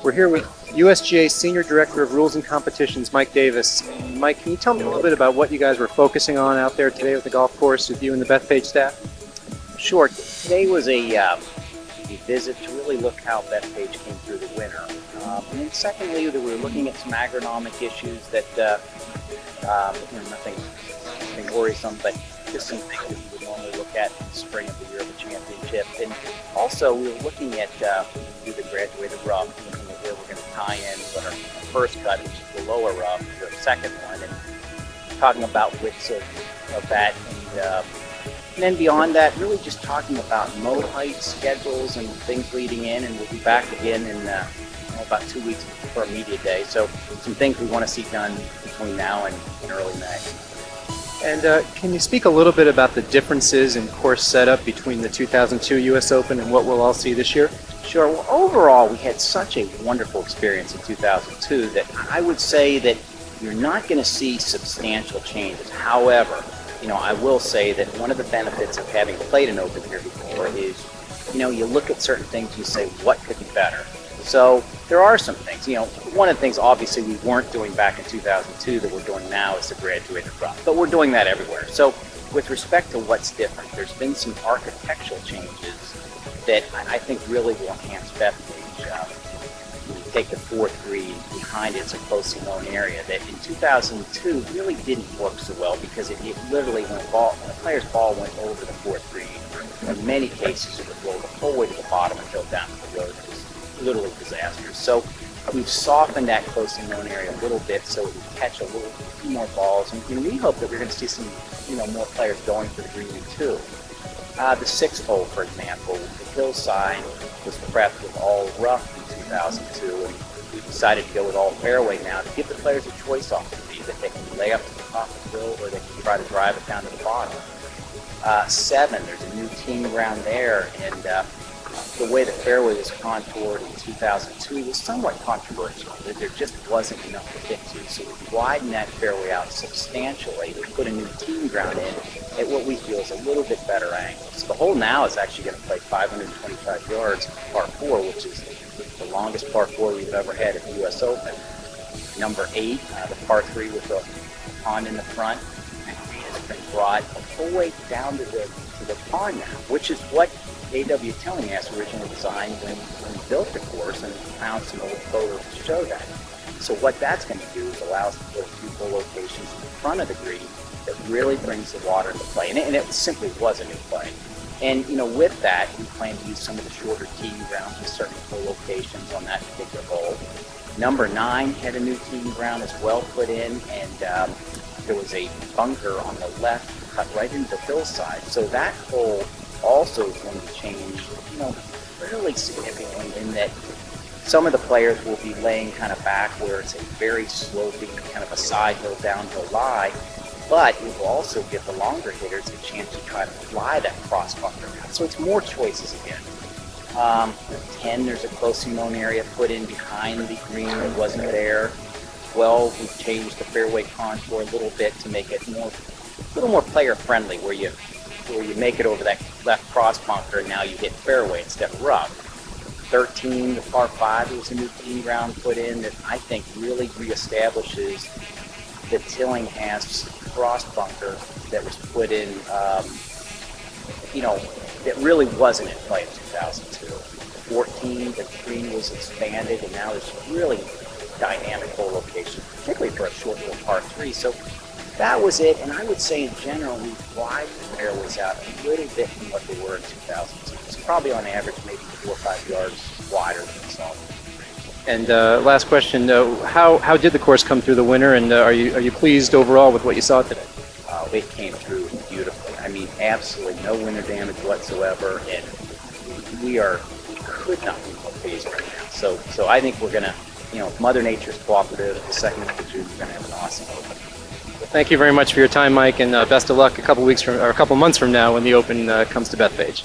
We're here with USGA Senior Director of Rules and Competitions, Mike Davis. Mike, can you tell me a little bit about what you guys were focusing on out there today with the golf course with you and the Bethpage staff? Sure. Today was a visit to really look how Bethpage came through the winter. And then secondly, that we were looking at some agronomic issues that, nothing worrisome, but just some things that we would normally look at in the spring of the year of the championship. And also we were looking at the graduated rough, looking at where we're going to tie in what our first cut, which is the lower rough, the second one, and talking about widths of that. And then beyond that, really just talking about mode heights, schedules, and things leading in. And we'll be back again in about 2 weeks for our media day. So some things we want to see done between now and early May. And can you speak a little bit about the differences in course setup between the 2002 US Open and what we'll all see this year? Sure. Well, overall, we had such a wonderful experience in 2002 that I would say that you're not going to see substantial changes. However, I will say that one of the benefits of having played an Open here before is, you look at certain things and you say, what could be better? So there are some things. One of the things obviously we weren't doing back in 2002 that we're doing now is the graduated rough, but we're doing that everywhere. So with respect to what's different, there's been some architectural changes that I think really will enhance Bethpage. You take the 4-3 behind it, it's a closely known area that in 2002 really didn't work so well because it literally, when a player's ball went over the 4-3, in many cases it would roll the whole way to the bottom and go down to the road. It was literally disastrous. So we've softened that closely known area a little bit so it would catch a few more balls, and we hope that we're going to see some more players going for the green too. The 6th hole, for example, the hillside was prepped with all rough in 2002, and we decided to go with all fairway now to give the players a choice off the tee, that they can lay up to the top of the hill or they can try to drive it down to the bottom. 7, there's a new team ground there, and the way the fairway was contoured in 2002 was somewhat controversial. There just wasn't enough to get to, so we widened that fairway out substantially. We put a new team ground in at what we feel is a little bit better angle. So the hole now is actually going to play 525 yards, par 4, which is the longest par 4 we've ever had at the US Open. Number 8, the par 3 with the pond in the front, and green has been brought a full way down to the pond now, which is what A.W. Tillinghast originally designed when he built the course, and found some old photos to show that. So what that's going to do is allow us to put a few full locations in the front of the green that really brings the water into play, and it simply was a new play. And with that, we plan to use some of the shorter teeing grounds in certain full locations on that particular hole. Number 9 had a new teeing ground as well put in, and there was a bunker on the left cut right into the hillside. So that hole also is going to change, fairly significantly in that some of the players will be laying kind of back where it's a very sloping, kind of a side hill, downhill lie, but it will also give the longer hitters a chance to try to fly that cross bunker down. So it's more choices again. 10, there's a closely known area put in behind the green that wasn't there. 12, we've changed the fairway contour a little bit to make it a little more player friendly, where you make it over that left cross bunker and now you hit fairway instead of rough. 13, the par 5, was a new teeing ground put in that I think really reestablishes the Tillinghast cross bunker that was put in, that really wasn't in play in 2002. 14, the green was expanded and now there's really dynamic hole location, particularly for a short little par 3. So that was it, and I would say in general we've widened the fairways out a little bit from what they were in 2002. It's probably on average maybe 4 or 5 yards wider than itself. And last question, how did the course come through the winter, and are you pleased overall with what you saw today? It came through beautifully. I mean, absolutely no winter damage whatsoever, and we could not be more pleased right now. So I think we're going to, if Mother Nature's cooperative, the second week of June, we're going to have an awesome Open. Thank you very much for your time, Mike, and best of luck a couple months from now when the Open comes to Bethpage.